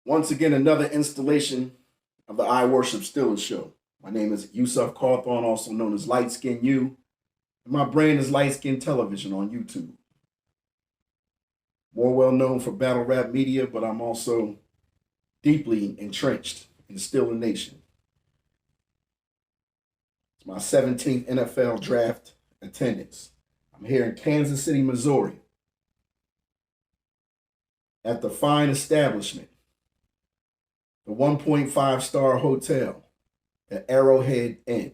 Once again, another installation of the I Worship Steelers show. My name is Yusuf Cawthorn, also known as Light Skin U, and my brand is Light Skin Television on YouTube. More well known for battle rap media, but I'm also deeply entrenched in the Steeler Nation. It's my 17th NFL draft attendance. I'm here in Kansas City, Missouri, at the fine establishment, the 1.5-star hotel at Arrowhead Inn.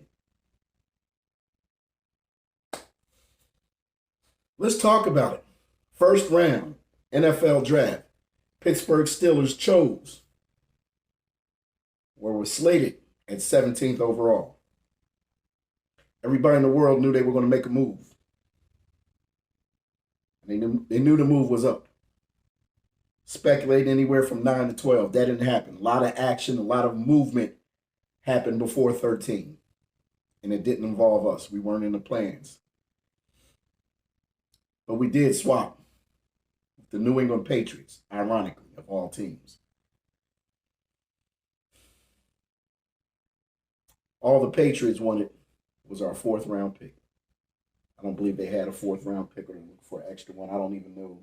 Let's talk about it. First round, NFL draft. Pittsburgh Steelers chose, where was slated at 17th overall. Everybody in the world knew they were going to make a move. They knew the move was up. Speculating anywhere from 9 to 12. That didn't happen. A lot of action, a lot of movement happened before 13. And it didn't involve us. We weren't in the plans. But we did swap with the New England Patriots, ironically, of all teams. All the Patriots wanted was our 4th round pick. I don't believe they had a 4th round pick or look for an extra one. I don't even know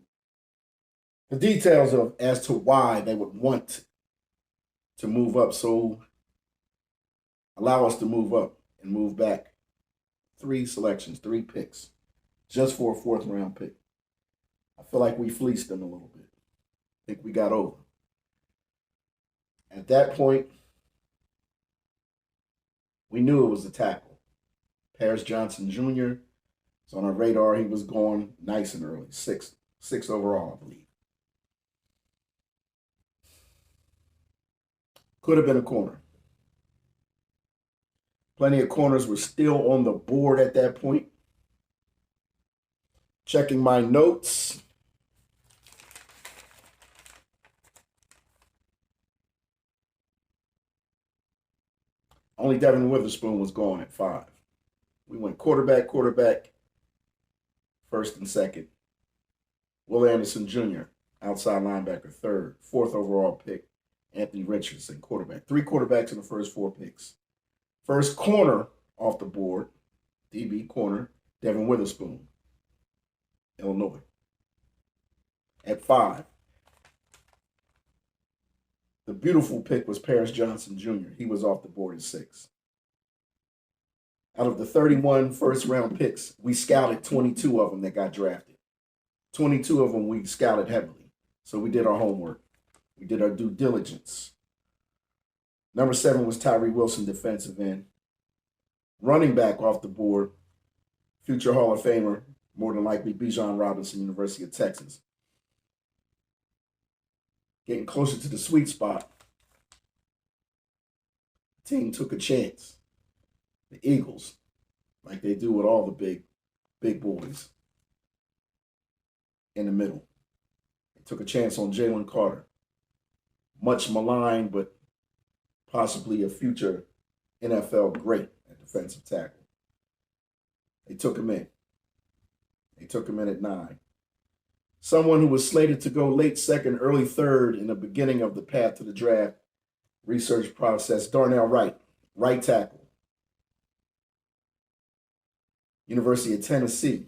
the details of as to why they would want to move up. So allow us to move up and move back 3 selections, 3 picks, just for a 4th round pick. I feel like we fleeced them a little bit. I think we got over. At that point, we knew it was a tackle. Paris Johnson Jr. was on our radar. He was going nice and early, 6 overall, I believe. Could have been a corner. Plenty of corners were still on the board at that point. Checking my notes. Only Devin Witherspoon was gone at 5. We went quarterback, 1st and 2nd. Will Anderson Jr., outside linebacker, 3rd. 4th overall pick, Anthony Richardson, quarterback. 3 quarterbacks in the first 4 picks. First corner off the board, DB corner, Devin Witherspoon, Illinois, at 5. The beautiful pick was Paris Johnson Jr. He was off the board at 6. Out of the 31 first-round picks, we scouted 22 of them that got drafted. 22 of them we scouted heavily. So we did our homework. We did our due diligence. Number 7 was Tyree Wilson, defensive end. Running back off the board, future Hall of Famer, more than likely Bijan Robinson, University of Texas. Getting closer to the sweet spot, the team took a chance. The Eagles, like they do with all the big boys, in the middle. They took a chance on Jalen Carter. Much maligned, but possibly a future NFL great at defensive tackle. They took him in. They took him in at 9. Someone who was slated to go late 2nd, early 3rd in the beginning of the path to the draft research process, Darnell Wright, right tackle. University of Tennessee,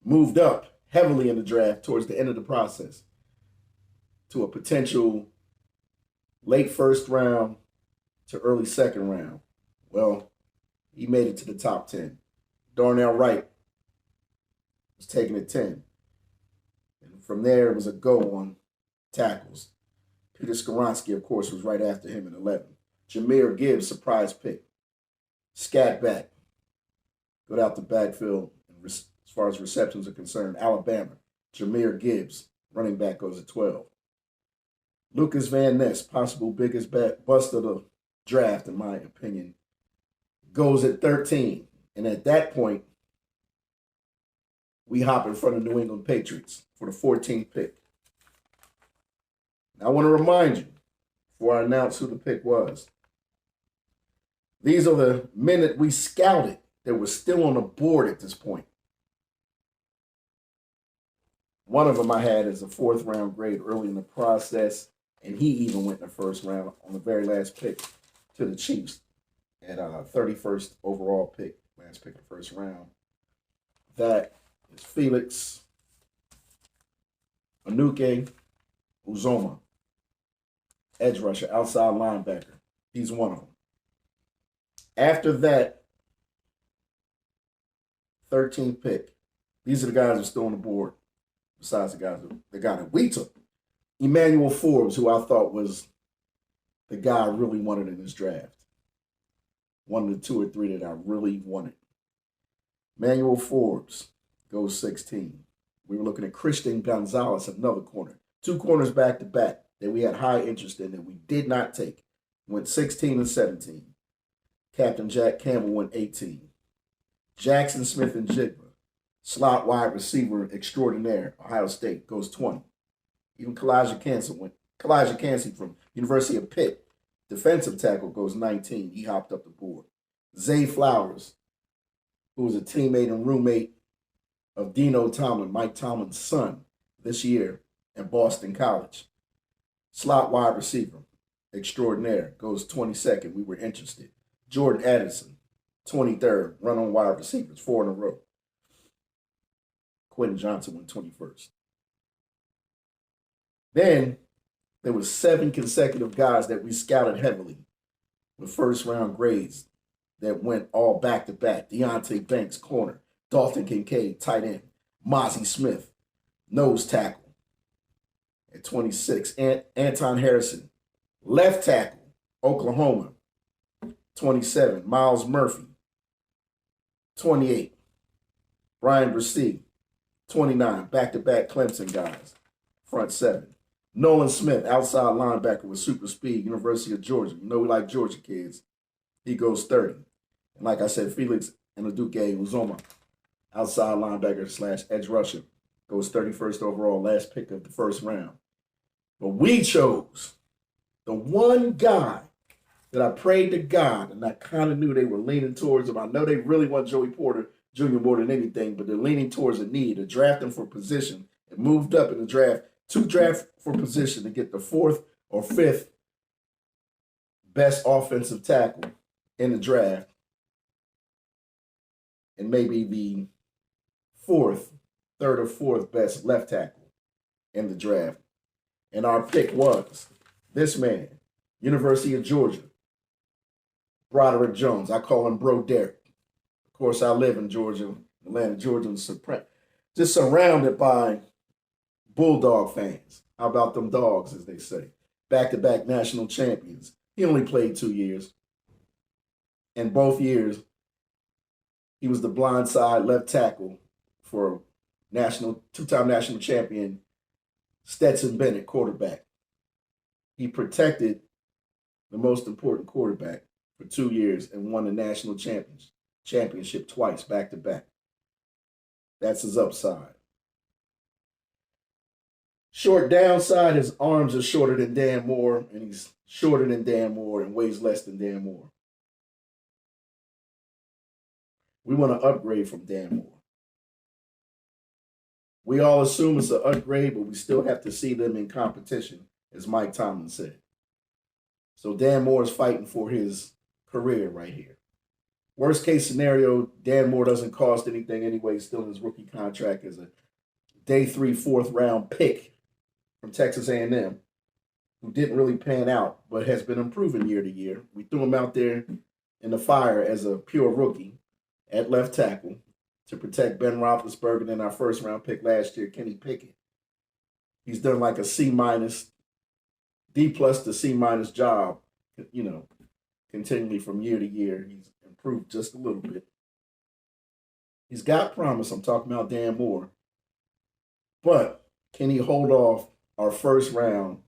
moved up heavily in the draft towards the end of the process to a potential late 1st round to early 2nd round. Well, he made it to the top 10. Darnell Wright was taken at 10. And from there, it was a go on tackles. Peter Skoronski, of course, was right after him at 11. Jahmyr Gibbs, surprise pick. Scat back. Got out the backfield as far as receptions are concerned. Alabama, Jahmyr Gibbs, running back, goes at 12. Lucas Van Ness, possible biggest bust of the draft, in my opinion, goes at 13. And at that point, we hop in front of New England Patriots for the 14th pick. Now, I want to remind you, before I announce who the pick was, these are the men that we scouted that were still on the board at this point. One of them I had as a 4th round grade early in the process, And he even went in the first round on the very last pick to the Chiefs at 31st overall pick, last pick of the first round. That is Felix Anuke Uzoma, edge rusher, outside linebacker. He's one of them. After that, 13th pick, these are the guys that are still on the board, besides the guy that we took. Emmanuel Forbes, who I thought was the guy I really wanted in this draft. One of the two or three that I really wanted. Emmanuel Forbes goes 16. We were looking at Christian Gonzalez, another corner. Two corners back to back that we had high interest in that we did not take. Went 16 and 17. Captain Jack Campbell went 18. Jackson Smith and Jigba, slot wide receiver extraordinaire, Ohio State, goes 20. Even Kalijah Cansey from University of Pitt, defensive tackle, goes 19. He hopped up the board. Zay Flowers, who was a teammate and roommate of Dino Tomlin, Mike Tomlin's son, this year at Boston College. Slot wide receiver, extraordinaire, goes 22nd. We were interested. Jordan Addison, 23rd, run on wide receivers, 4 in a row. Quentin Johnson went 21st. Then there was 7 consecutive guys that we scouted heavily with first round grades that went all back to back. Deonte Banks, corner. Dalton Kincaid, tight end. Mozzie Smith, nose tackle at 26. Anton Harrison, left tackle, Oklahoma, 27. Miles Murphy, 28. Brian Bresee, 29. Back-to-back Clemson guys, front 7. Nolan Smith, outside linebacker with super speed, University of Georgia. You know we like Georgia kids. He goes 30. And like I said, Felix Anuke Uzoma, outside linebacker / edge rusher, goes 31st overall, last pick of the first round. But we chose the one guy that I prayed to God, and I kind of knew they were leaning towards him. I know they really want Joey Porter Jr. more than anything, but they're leaning towards a need to draft him for position. It moved up in the draft, 2 draft for position to get the 4th or 5th best offensive tackle in the draft, and maybe the 3rd or 4th best left tackle in the draft. And our pick was this man, University of Georgia, Broderick Jones. I call him Bro Derek. Of course, I live in Georgia, Atlanta, Georgia, and just surrounded by Bulldog fans. How about them dogs, as they say? Back-to-back national champions. He only played 2 years. And both years, he was the blindside left tackle for two-time national champion Stetson Bennett, quarterback. He protected the most important quarterback for 2 years and won the national championship twice, back-to-back. That's his upside. Short downside, his arms are shorter than Dan Moore, and he's shorter than Dan Moore and weighs less than Dan Moore. We want to upgrade from Dan Moore. We all assume it's an upgrade, but we still have to see them in competition, as Mike Tomlin said. So Dan Moore is fighting for his career right here. Worst case scenario, Dan Moore doesn't cost anything anyway, still in his rookie contract as a day 3, 4th round pick from Texas A&M, who didn't really pan out, but has been improving year to year. We threw him out there in the fire as a pure rookie at left tackle to protect Ben Roethlisberger and our first round pick last year, Kenny Pickett. He's done like a C-, D+ to C- job, continually from year to year. He's improved just a little bit. He's got promise. I'm talking about Dan Moore. But can he hold off our first round,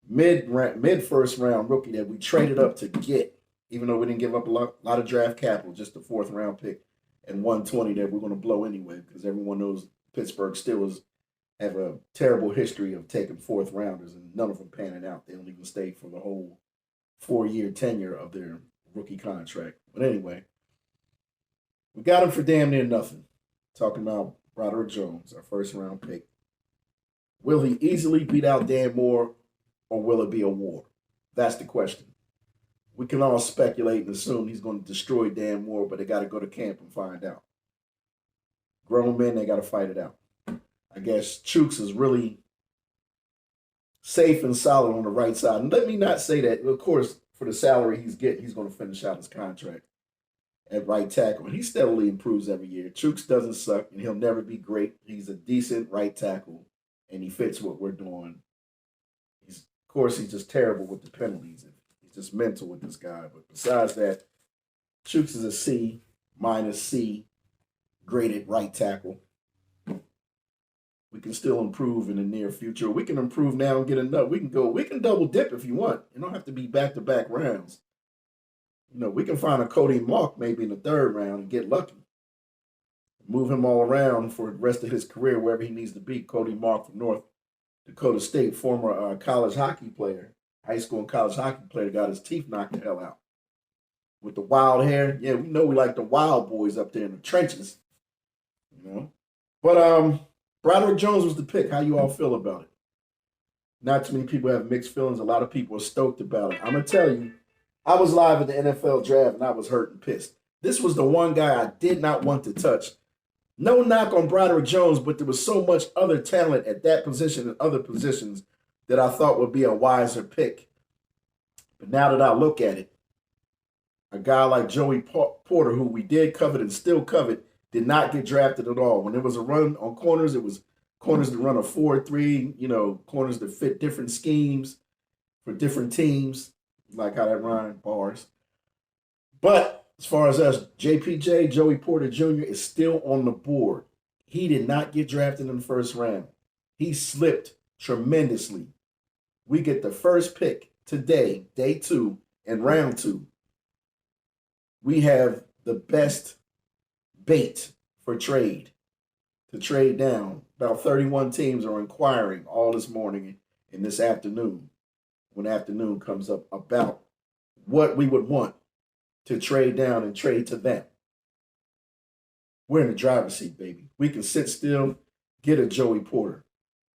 mid-first round rookie that we traded up to get, even though we didn't give up a lot of draft capital, just a 4th round pick and 120 that we're going to blow anyway, because everyone knows Pittsburgh Steelers have a terrible history of taking 4th rounders and none of them panning out. They don't even stay for the whole 4-year tenure of their rookie contract. But anyway, we got him for damn near nothing. Talking about Broderick Jones, our first round pick. Will he easily beat out Dan Moore? or will it be a war? That's the question. We can all speculate and assume he's going to destroy Dan Moore, but they got to go to camp and find out. Grown men, they got to fight it out. I guess Chooks is really safe and solid on the right side. And let me not say that, of course, for the salary he's getting, he's going to finish out his contract at right tackle. And he steadily improves every year. Chooks doesn't suck, and he'll never be great. He's a decent right tackle, and he fits what we're doing. Of course, he's just terrible with the penalties. He's just mental with this guy. But besides that, Chooks is a C minus C graded right tackle. We can still improve in the near future. We can improve now and get enough. We can double dip if you want. You don't have to be back-to-back rounds. We can find a Cody Mauch maybe in the third round and get lucky. Move him all around for the rest of his career, wherever he needs to be. Cody Mauch from North Dakota State, former college hockey player, high school and college hockey player, got his teeth knocked the hell out. With the wild hair. Yeah, we know we like the wild boys up there in the trenches. But Broderick Jones was the pick. How you all feel about it? Not too many people have mixed feelings. A lot of people are stoked about it. I'm going to tell you, I was live at the NFL draft, and I was hurt and pissed. This was the one guy I did not want to touch. No knock on Broderick Jones, but there was so much other talent at that position and other positions that I thought would be a wiser pick. But now that I look at it, a guy like Joey Porter, who we did covet and still covet, did not get drafted at all. When there was a run on corners, it was corners that run a 4-3, corners that fit different schemes for different teams. Like how that rhyme, bars. But as far as us, JPJ, Joey Porter Jr., is still on the board. He did not get drafted in the first round. He slipped tremendously. We get the first pick today, day 2, and round 2. We have the best bait for trade, to trade down. About 31 teams are inquiring all this morning and this afternoon, when afternoon comes up, about what we would want to trade down and trade to them. We're in the driver's seat, baby. We can sit still, get a Joey Porter,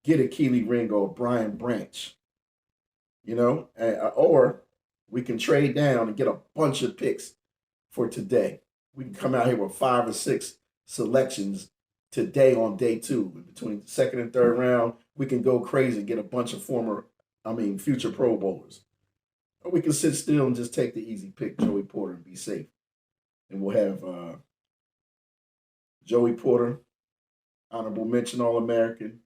get a Keely Ringo, Brian Branch, or we can trade down and get a bunch of picks for today. We can come out here with 5 or 6 selections today on day 2. Between second and third round, we can go crazy and get a bunch of future Pro Bowlers. Or we can sit still and just take the easy pick, Joey Porter, and be safe. And we'll have Joey Porter, honorable mention All-American,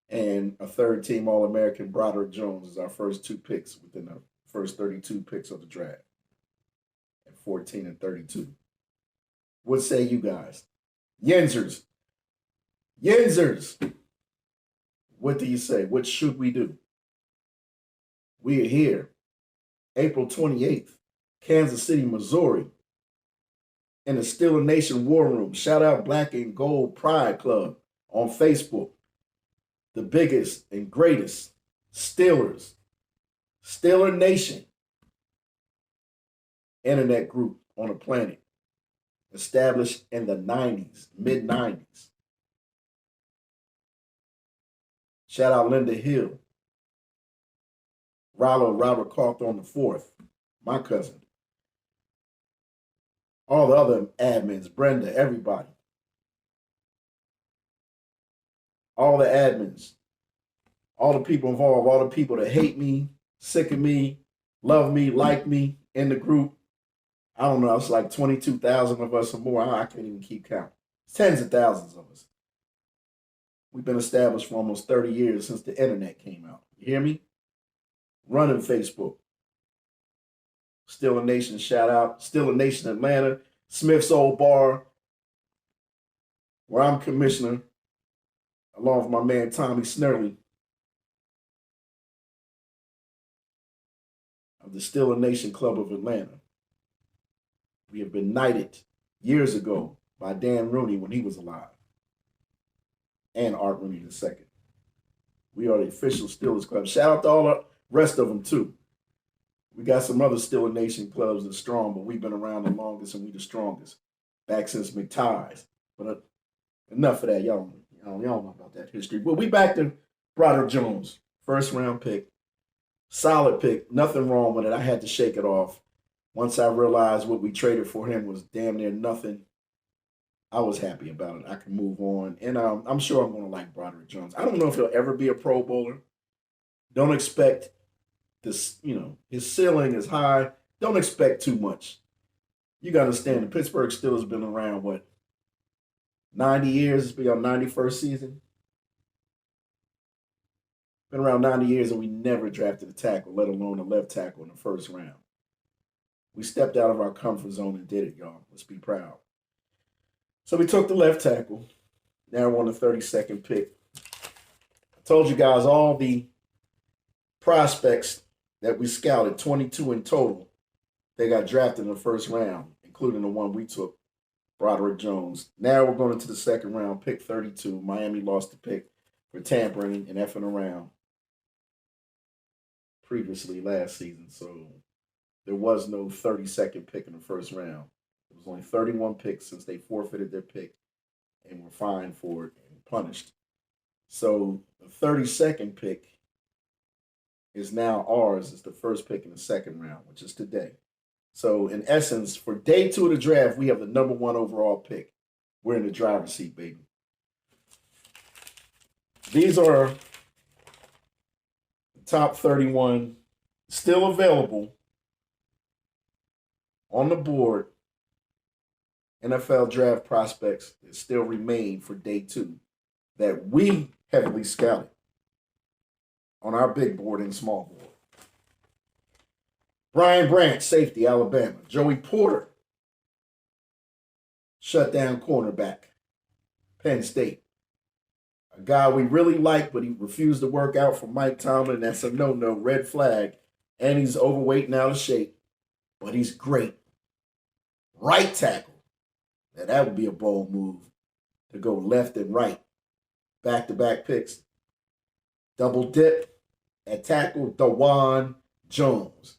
and a third-team All-American, Broderick Jones, is our first 2 picks within the first 32 picks of the draft at 14 and 32. What say you guys? Yinzers. What do you say? What should we do? We are here, April 28th, Kansas City, Missouri, in the Steeler Nation War Room. Shout out Black and Gold Pride Club on Facebook. The biggest and greatest Steelers, Steeler Nation internet group on the planet, established in the 90s, mid-90s. Shout out Linda Hill, Robert Cawthorn IV, my cousin. All the other admins, Brenda, everybody. All the admins, all the people involved, all the people that hate me, sick of me, love me, like me in the group. I don't know, it's like 22,000 of us or more. I can't even keep count. It's tens of thousands of us. We've been established for almost 30 years since the internet came out. You hear me? Running Facebook. Steeler Nation, shout out. Steeler Nation Atlanta, Smith's Old Bar, where I'm commissioner, along with my man Tommy Snurley of the Steeler Nation Club of Atlanta. We have been knighted years ago by Dan Rooney when he was alive, and Art Rooney II. We are the official Steelers Club. Shout out to all the rest of them, too. We got some other Steeler Nation clubs that are strong, but we've been around the longest and we the strongest, back since McTies. But enough of that. Y'all know about that history. But we back to Broderick Jones, first round pick. Solid pick. Nothing wrong with it. I had to shake it off. Once I realized what we traded for him was damn near nothing, I was happy about it. I can move on. And I'm sure I'm going to like Broderick Jones. I don't know if he'll ever be a Pro Bowler. Don't expect this, his ceiling is high. Don't expect too much. You got to understand, the Pittsburgh Steelers been around, 90 years? It's been our 91st season. Been around 90 years and we never drafted a tackle, let alone a left tackle in the first round. We stepped out of our comfort zone and did it, y'all. Let's be proud. So we took the left tackle. Now we're on the 32nd pick. I told you guys all the prospects that we scouted, 22 in total, they got drafted in the first round, including the one we took, Broderick Jones. Now we're going into the second round, pick 32. Miami lost the pick for tampering and effing around previously last season. So there was no 32nd pick in the first round. It was only 31 picks since they forfeited their pick and were fined for it and punished. So the 32nd pick is now ours. It's the first pick in the second round, which is today. So in essence, for day 2 of the draft, we have the number 1 overall pick. We're in the driver's seat, baby. These are the top 31 still available on the board. NFL draft prospects that still remain for day 2 that we heavily scouted on our big board and small board. Brian Branch, safety, Alabama. Joey Porter, shutdown cornerback, Penn State. A guy we really like, but he refused to work out for Mike Tomlin. That's a no-no, red flag. And he's overweight and out of shape, but he's great. Right tackle. Now that would be a bold move to go left and right. Back-to-back picks. Double dip at tackle, Dawand Jones.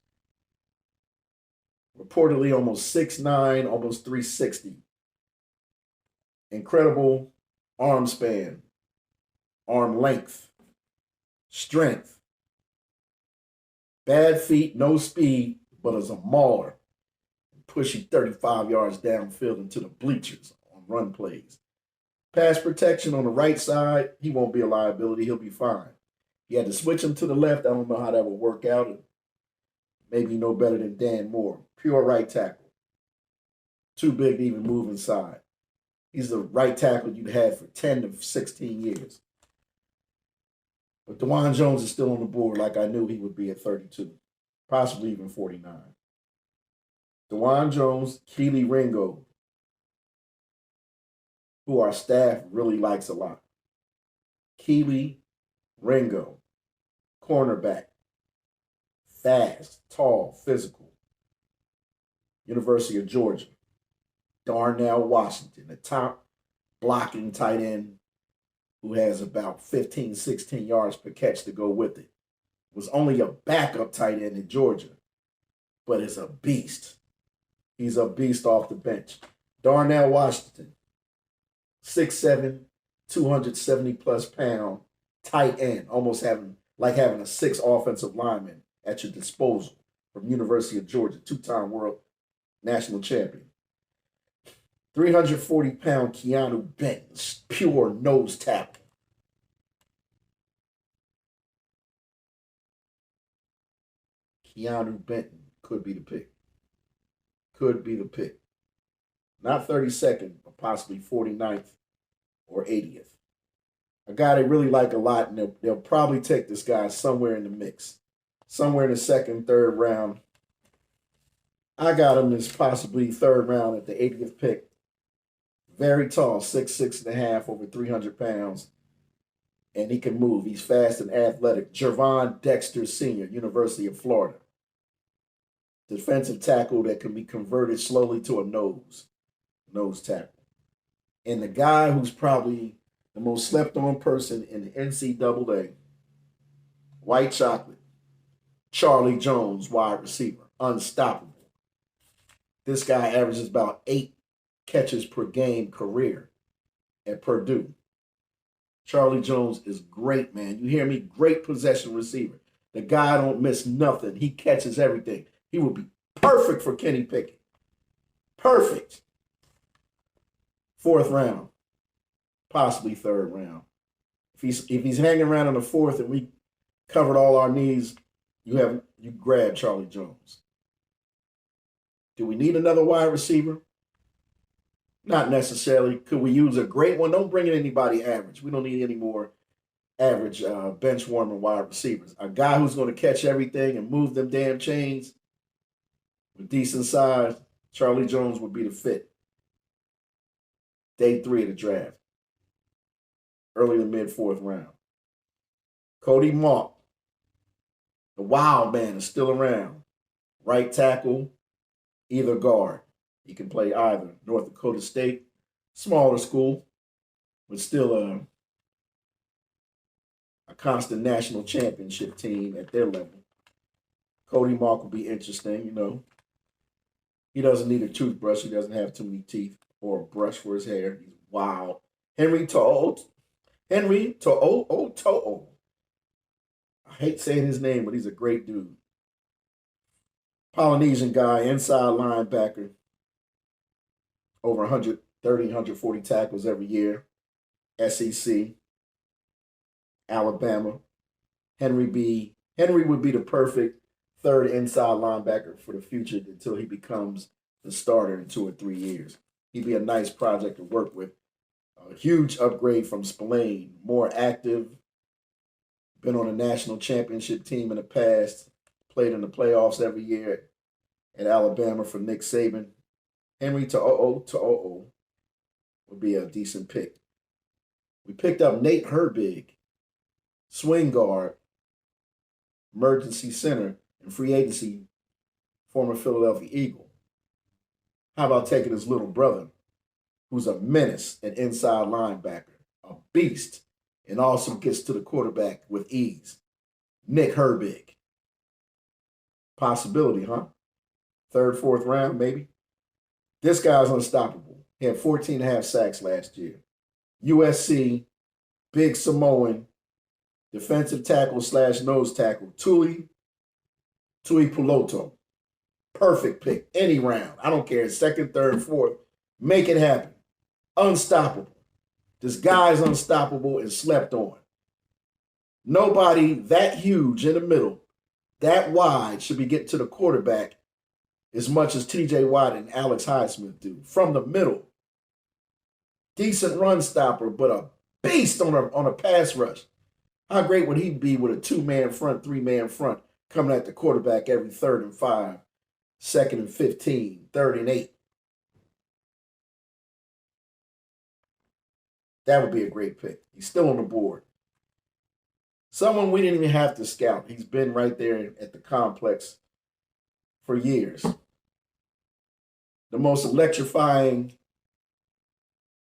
Reportedly almost 6'9", almost 360. Incredible arm span, arm length, strength. Bad feet, no speed, but is a mauler. Pushing 35 yards downfield into the bleachers on run plays. Pass protection on the right side, he won't be a liability. He'll be fine. He had to switch him to the left. I don't know how that would work out. Maybe no better than Dan Moore. Pure right tackle. Too big to even move inside. He's the right tackle you'd had for 10 to 16 years. But Dawand Jones is still on the board like I knew he would be at 32, possibly even 49. Dawand Jones, Kelee Ringo, who our staff really likes a lot. Kelee Ringo, cornerback, fast, tall, physical. University of Georgia. Darnell Washington, the top blocking tight end who has about 15, 16 yards per catch to go with it. Was only a backup tight end in Georgia, but is a beast. He's a beast off the bench. Darnell Washington, 6'7", 270-plus pound tight end, almost having a 6 offensive lineman at your disposal from University of Georgia, 2-time world national champion. 340-pound Keanu Benton, pure nose tackle. Keanu Benton could be the pick. Could be the pick. Not 32nd, but possibly 49th or 80th. A guy they really like a lot, and they'll probably take this guy somewhere in the mix. Somewhere in the second, third round. I got him as possibly third round at the 80th pick. Very tall, 6'6.5", over 300 pounds. And he can move. He's fast and athletic. Gervon Dexter Sr., University of Florida. Defensive tackle that can be converted slowly to a nose tackle. And the guy who's probably the most slept on person in the NCAA, white chocolate, Charlie Jones, wide receiver, unstoppable. This guy averages about 8 catches per game career at Purdue. Charlie Jones is great, man. You hear me? Great possession receiver. The guy don't miss nothing. He catches everything. He would be perfect for Kenny Pickett. Perfect. Fourth round, possibly third round. If he's hanging around in the fourth and we covered all our needs, you grab Charlie Jones. Do we need another wide receiver? Not necessarily. Could we use a great one? Don't bring in anybody average. We don't need any more average bench warming wide receivers. A guy who's going to catch everything and move them damn chains with decent size, Charlie Jones would be the fit. Day 3 of the draft. Early to mid fourth round. Cody Mauch, the wild man, is still around. Right tackle, either guard. He can play either. North Dakota State, smaller school, but still a constant national championship team at their level. Cody Mauch will be interesting, you know. He doesn't need a toothbrush. He doesn't have too many teeth or a brush for his hair. He's wild. Henry To'o. I hate saying his name, but he's a great dude. Polynesian guy, inside linebacker. Over 130, 140 tackles every year. SEC. Alabama. Henry would be the perfect third inside linebacker for the future until he becomes the starter in 2 or 3 years. He'd be a nice project to work with. A huge upgrade from Spillane. More active. Been on a national championship team in the past. Played in the playoffs every year at Alabama for Nick Saban. Henry To'o would be a decent pick. We picked up Nate Herbig, swing guard, emergency center, and free agency, former Philadelphia Eagle. How about taking his little brother, who's a menace at inside linebacker, a beast, and also gets to the quarterback with ease? Nick Herbig. Possibility, huh? Third, fourth round, maybe. This guy's unstoppable. He had 14.5 sacks last year. USC, big Samoan, defensive tackle / nose tackle, Tuli Puloto. Perfect pick, any round. I don't care, second, third, fourth. Make it happen. Unstoppable. This guy's unstoppable and slept on. Nobody that huge in the middle, that wide, should be getting to the quarterback as much as TJ Watt and Alex Highsmith do. From the middle. Decent run stopper, but a beast on a pass rush. How great would he be with a 2-man front, 3-man front, coming at the quarterback every 3rd and 5, 2nd and 15, 3rd and 8? That would be a great pick. He's still on the board. Someone we didn't even have to scout. He's been right there at the complex for years. The most electrifying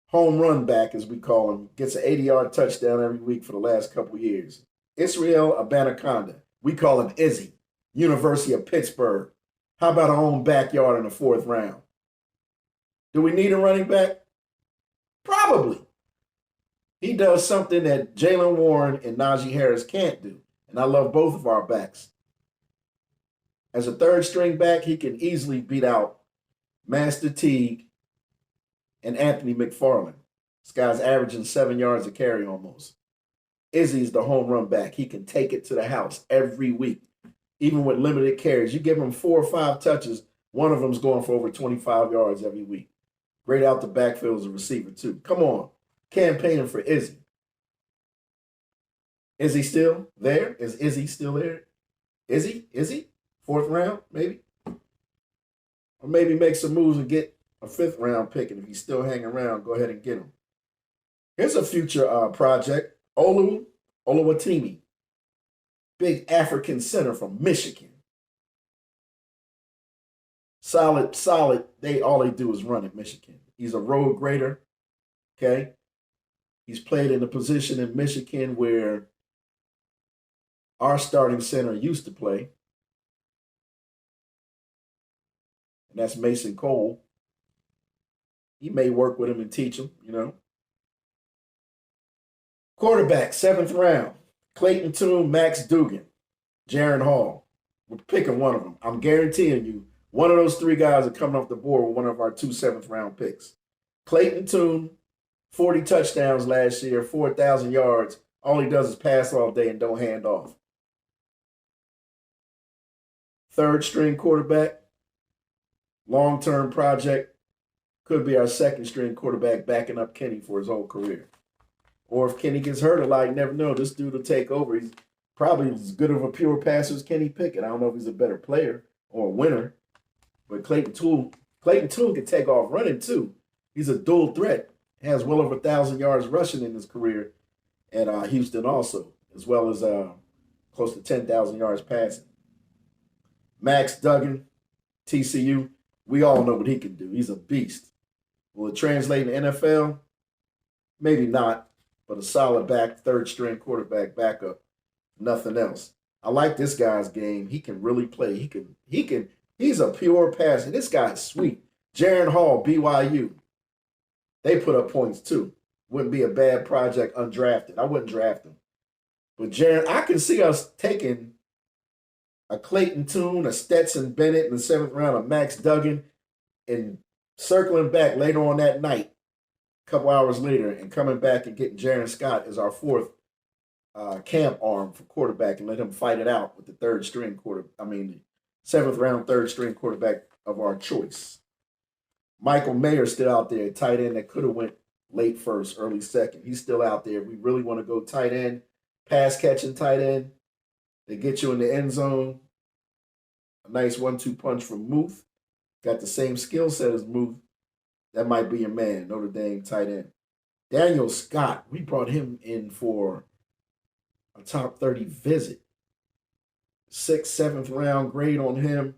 home run back, as we call him, gets an 80-yard touchdown every week for the last couple years. Israel Abanikanda. We call him Izzy. University of Pittsburgh. How about our own backyard in the 4th round? Do we need a running back? Probably. He does something that Jaylen Warren and Najee Harris can't do. And I love both of our backs. As a 3rd string back, he can easily beat out Master Teague and Anthony McFarland. This guy's averaging 7 yards a carry almost. Izzy's the home run back. He can take it to the house every week, even with limited carries. You give him 4 or 5 touches, one of them's going for over 25 yards every week. Great out the backfield as a receiver, too. Come on. Campaigning for Izzy. Is he still there? Is Izzy still there? Is he? 4th round, maybe? Or maybe make some moves and get a 5th round pick, and if he's still hanging around, go ahead and get him. Here's a future project. Olu Oluwatimi, big African center from Michigan. Solid. All they do is run at Michigan. He's a road grader. Okay. He's played in a position in Michigan where our starting center used to play. And that's Mason Cole. He may work with him and teach him, you know. Quarterback, 7th round. Clayton Tune, Max Duggan. Jaron Hall. We're picking one of them. I'm guaranteeing you, one of those three guys are coming off the board with one of our 2 7th-round picks. Clayton Tune, 40 touchdowns last year, 4,000 yards. All he does is pass all day and don't hand off. Third string quarterback, long-term project, could be our second string quarterback backing up Kenny for his whole career. Or if Kenny gets hurt a lot, you never know. This dude will take over. He's probably as good of a pure passer as Kenny Pickett. I don't know if he's a better player or a winner, but Clayton Tune can take off running too. He's a dual threat. Has well over 1,000 yards rushing in his career at Houston also, as well as close to 10,000 yards passing. Max Duggan, TCU, we all know what he can do. He's a beast. Will it translate in the NFL? Maybe not, but a solid third string quarterback backup. Nothing else. I like this guy's game. He can really play. He's a pure passer. This guy's sweet. Jaron Hall, BYU. They put up points too. Wouldn't be a bad project undrafted. I wouldn't draft him. But Jaron, I can see us taking a Clayton Tune, a Stetson Bennett in the 7th round, a Max Duggan, and circling back later on that night, a couple hours later, and coming back and getting Jaron Scott as our fourth camp arm for quarterback and let him fight it out with the 7th round, 3rd string quarterback of our choice. Michael Mayer still out there, tight end that could have went late first, early second. He's still out there. We really want to go tight end, pass catching tight end. They get you in the end zone. A nice 1-2 punch from Muth. Got the same skill set as Muth. That might be your man, Notre Dame tight end. Daniel Scott, we brought him in for a top 30 visit. 6th, 7th round grade on him.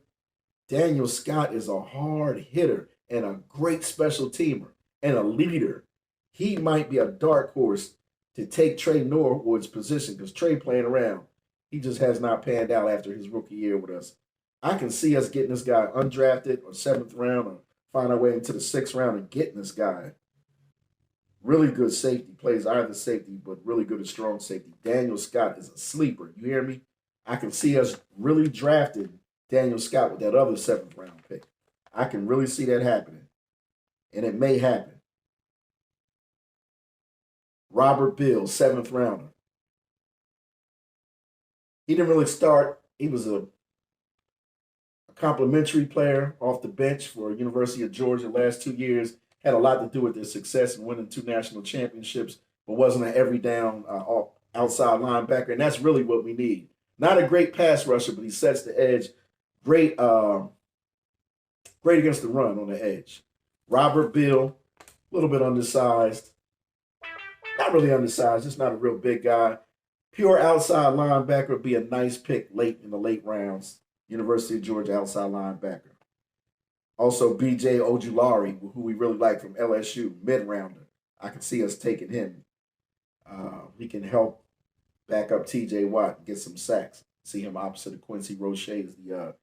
Daniel Scott is a hard hitter and a great special teamer and a leader. He might be a dark horse to take Trey Norwood's position because Trey playing around. He just has not panned out after his rookie year with us. I can see us getting this guy undrafted or 7th round or find our way into the 6th round and getting this guy. Really good safety, plays either safety, but really good at strong safety. Daniel Scott is a sleeper. You hear me? I can see us really drafting Daniel Scott with that other 7th round pick. I can really see that happening. And it may happen. Robert Bill, 7th rounder. He didn't really start. He was a complimentary player off the bench for University of Georgia the last 2 years. Had a lot to do with their success in winning 2 national championships, but wasn't an every down outside linebacker. And that's really what we need. Not a great pass rusher, but he sets the edge. Great against the run on the edge. Robert Bill, a little bit undersized. Not really undersized, just not a real big guy. Pure outside linebacker would be a nice pick late in the late rounds. University of Georgia outside linebacker. Also, B.J. Ojulari, who we really like from LSU, mid-rounder. I can see us taking him. He can help back up T.J. Watt and get some sacks. See him opposite of Quincy Roche as the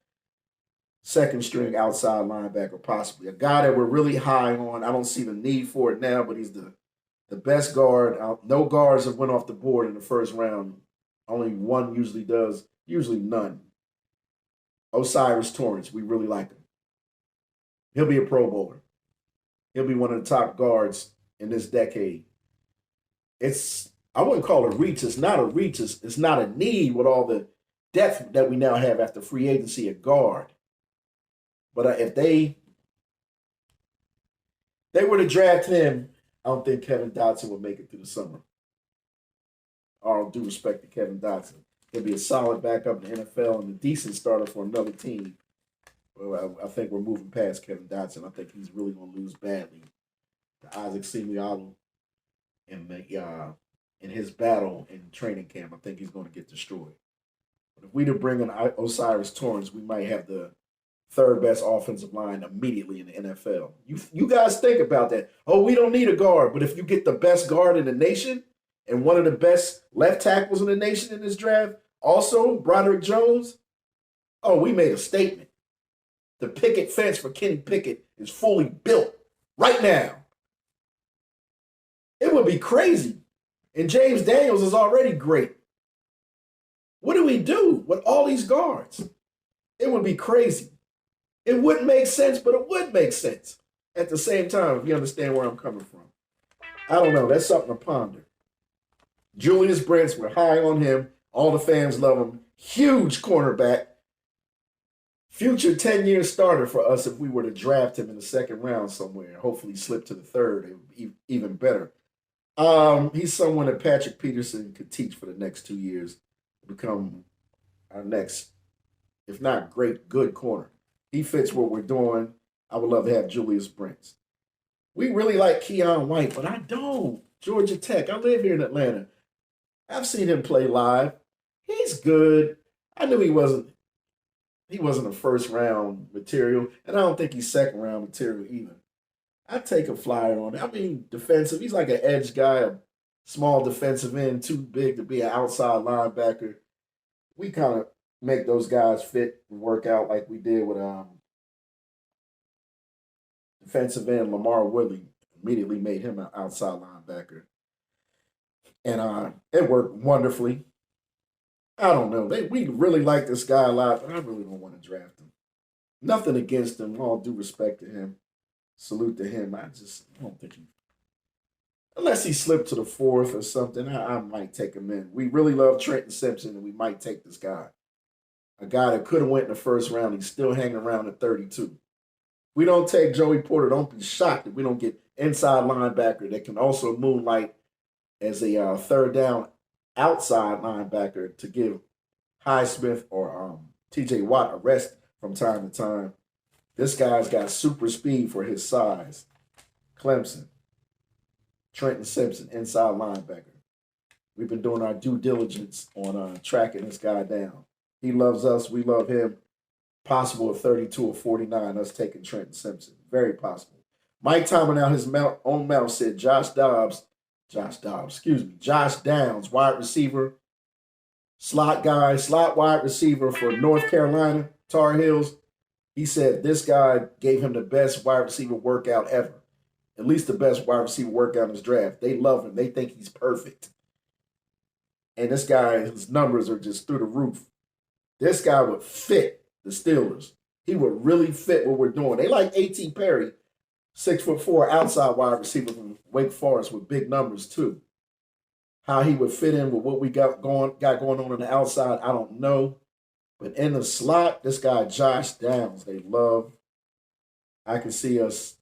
2nd string outside linebacker, possibly. A guy that we're really high on. I don't see the need for it now, but he's the best guard. No guards have went off the board in the 1st round. Only one usually does. Usually none. O'Cyrus Torrence, we really like him. He'll be a Pro Bowler. He'll be one of the top guards in this decade. I wouldn't call it a reach. It's not a reach. It's not a need with all the depth that we now have after free agency at guard. But if they were to draft him, I don't think Kevin Dotson would make it through the summer. All due respect to Kevin Dotson. He'll be a solid backup in the NFL and a decent starter for another team. Well, I think we're moving past Kevin Dotson. I think he's really going to lose badly to Isaac Seumalo in his battle in training camp. I think he's going to get destroyed. But if we to bring in O'Cyrus Torrence, we might have the 3rd best offensive line immediately in the NFL. You guys think about that. Oh, we don't need a guard, but if you get the best guard in the nation and one of the best left tackles in the nation in this draft, also Broderick Jones, oh, we made a statement. The picket fence for Kenny Pickett is fully built right now. It would be crazy. And James Daniels is already great. What do we do with all these guards? It would be crazy. It wouldn't make sense, but it would make sense at the same time, if you understand where I'm coming from. I don't know. That's something to ponder. Julius Brents, we're high on him. All the fans love him. Huge cornerback. Future 10-year starter for us if we were to draft him in the second round somewhere. Hopefully slip to the third. It would be even better. He's someone that Patrick Peterson could teach for the next 2 years to become our next, if not great, good corner. He fits what we're doing. I would love to have Julius Brents. We really like Keon White, but I don't. Georgia Tech. I live here in Atlanta. I've seen him play live. He's good. I knew he wasn't a first round material, and I don't think he's second round material either. I'd take a flyer on it. I mean, defensive. He's like an edge guy, a small defensive end, too big to be an outside linebacker. We kind of make those guys fit and work out like we did with defensive end Lamar Woodley. Immediately made him an outside linebacker. And it worked wonderfully. I don't know. We really like this guy a lot, but I really don't want to draft him. Nothing against him. All due respect to him. Salute to him. I don't think he. Unless he slipped to the fourth or something, I might take him in. We really love Trenton Simpson, and we might take this guy. A guy that could have went in the first round. He's still hanging around at 32. We don't take Joey Porter. Don't be shocked if we don't get inside linebacker that can also moonlight as a third down outside linebacker to give Highsmith or T.J. Watt a rest from time to time. This guy's got super speed for his size. Clemson. Trenton Simpson, inside linebacker. We've been doing our due diligence on tracking this guy down. He loves us. We love him. Possible at 32 or 49, us taking Trenton Simpson. Very possible. Mike Tomlin out his own mouth said Josh Downs, wide receiver, slot wide receiver for North Carolina, Tar Heels. He said this guy gave him the best wide receiver workout ever. At least the best wide receiver workout in his draft. They love him. They think he's perfect. And this guy, his numbers are just through the roof. This guy would fit the Steelers. He would really fit what we're doing. They like A.T. Perry, 6'4" outside wide receiver from Wake Forest with big numbers too. How he would fit in with what we got going on the outside, I don't know. But in the slot, this guy Josh Downs, they love. I can see us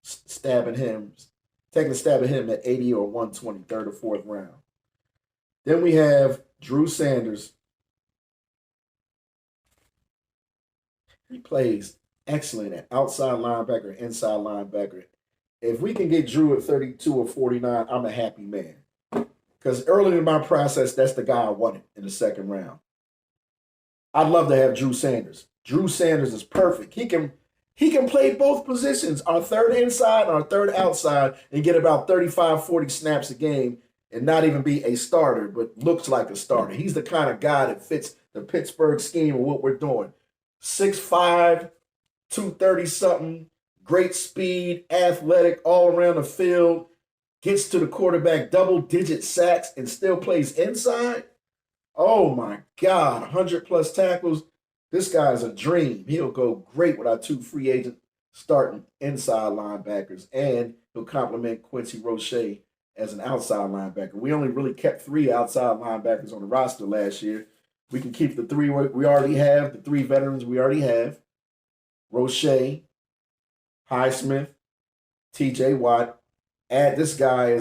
taking a stab at him at 80 or 120, third or fourth round. Then we have Drew Sanders. He plays excellent at outside linebacker, inside linebacker. If we can get Drew at 32 or 49, I'm a happy man. Because early in my process, that's the guy I wanted in the second round. I'd love to have Drew Sanders. Drew Sanders is perfect. He can play both positions, our third inside and our third outside, and get about 35, 40 snaps a game and not even be a starter, but looks like a starter. He's the kind of guy that fits the Pittsburgh scheme of what we're doing. 6'5", 230-something, great speed, athletic, all around the field, gets to the quarterback, double-digit sacks, and still plays inside? Oh, my God, 100-plus tackles. This guy's a dream. He'll go great with our two free agent starting inside linebackers, and he'll complement Quincy Roche as an outside linebacker. We only really kept 3 outside linebackers on the roster last year. We can keep the 3 we already have, the 3 veterans we already have. Roche, Highsmith, T.J. Watt. Add this guy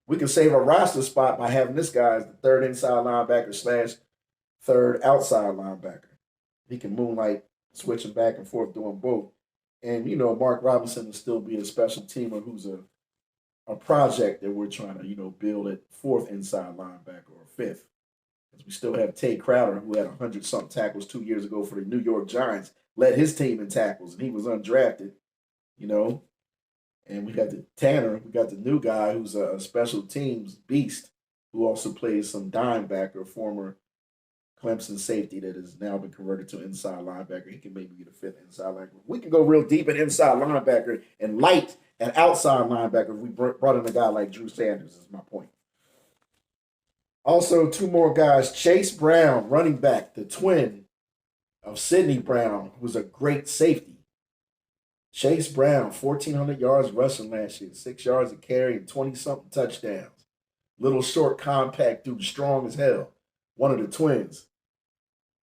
we can save a roster spot by having this guy as the third inside linebacker / third outside linebacker. He can moonlight, switching back and forth, doing both. And, Mark Robinson will still be a special teamer who's a project that we're trying to, build at 4th inside linebacker or 5th. Because we still have Tate Crowder, who had 100-something tackles 2 years ago for the New York Giants, led his team in tackles, and he was undrafted, And we got the new guy who's a special teams beast, who also plays some dime backer, former Clemson safety that has now been converted to inside linebacker. He can maybe be the 5th inside linebacker. We can go real deep at inside linebacker and light at outside linebacker if we brought in a guy like Drew Sanders, is my point. Also, two more guys. Chase Brown, running back, the twin of Sidney Brown, who was a great safety. Chase Brown, 1,400 yards rushing last year, 6 yards a carry, and 20-something touchdowns. Little short, compact dude, strong as hell. One of the twins.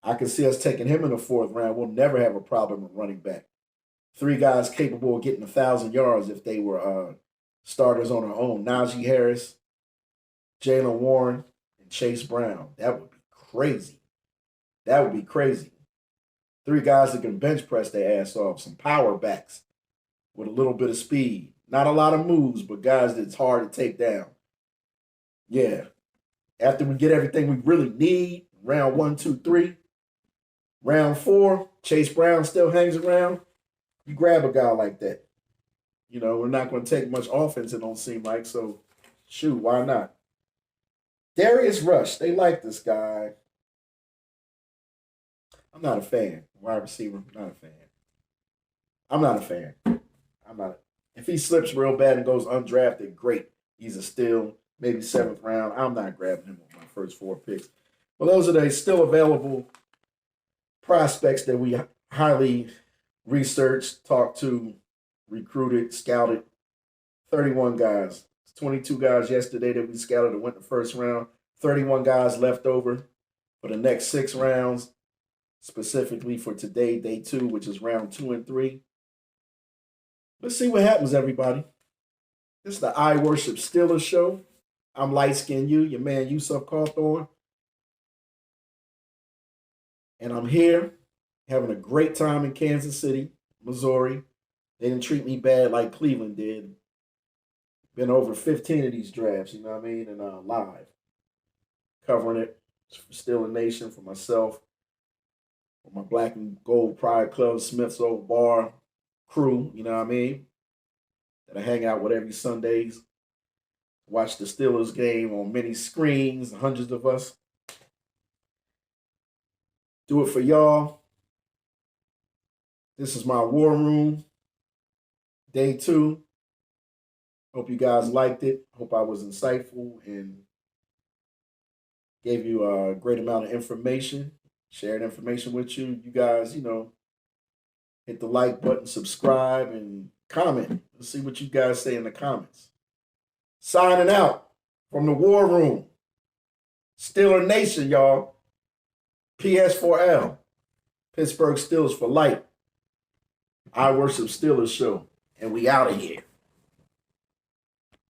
I can see us taking him in the fourth round. We'll never have a problem with running back. Three guys capable of getting 1,000 yards if they were starters on their own. Najee Harris, Jalen Warren, and Chase Brown. That would be crazy. That would be crazy. Three guys that can bench press their ass off. Some power backs with a little bit of speed. Not a lot of moves, but guys that's hard to take down. Yeah. After we get everything we really need, round 1, 2, 3, round 4, Chase Brown still hangs around. You grab a guy like that. You know, we're not going to take much offense, it don't seem like. So, shoot, why not? Darius Rush, they like this guy. I'm not a fan. Wide receiver, not a fan. I'm not a fan. I'm not. If he slips real bad and goes undrafted, great. He's a steal, maybe 7th round. I'm not grabbing him on my first 4 picks. Well, those are the still available prospects that we highly researched, talked to, recruited, scouted. 31 guys. 22 guys yesterday that we scouted that went the first round. 31 guys left over for the next 6 rounds, specifically for today, day 2, which is round 2 and 3. Let's see what happens, everybody. This is the I Worship Steelers show. I'm Light Skin You, your man Yusuf Cawthorn. And I'm here having a great time in Kansas City, Missouri. They didn't treat me bad like Cleveland did. Been over 15 of these drafts, you know what I mean? And live. Covering it for Steeler Nation, for myself, for my Black and Gold Pride Club, Smith's Old Bar crew, you know what I mean? That I hang out with every Sundays. Watch the Steelers game on many screens, hundreds of us. Do it for y'all. This is my war room. Day 2. Hope you guys liked it. Hope I was insightful and gave you a great amount of information. Shared information with you. You guys, you know, hit the like button, subscribe, and comment. Let's see what you guys say in the comments. Signing out from the war room. Steeler Nation, y'all. PS4L. Pittsburgh Steelers for life. I Worship Steelers show. And we out of here.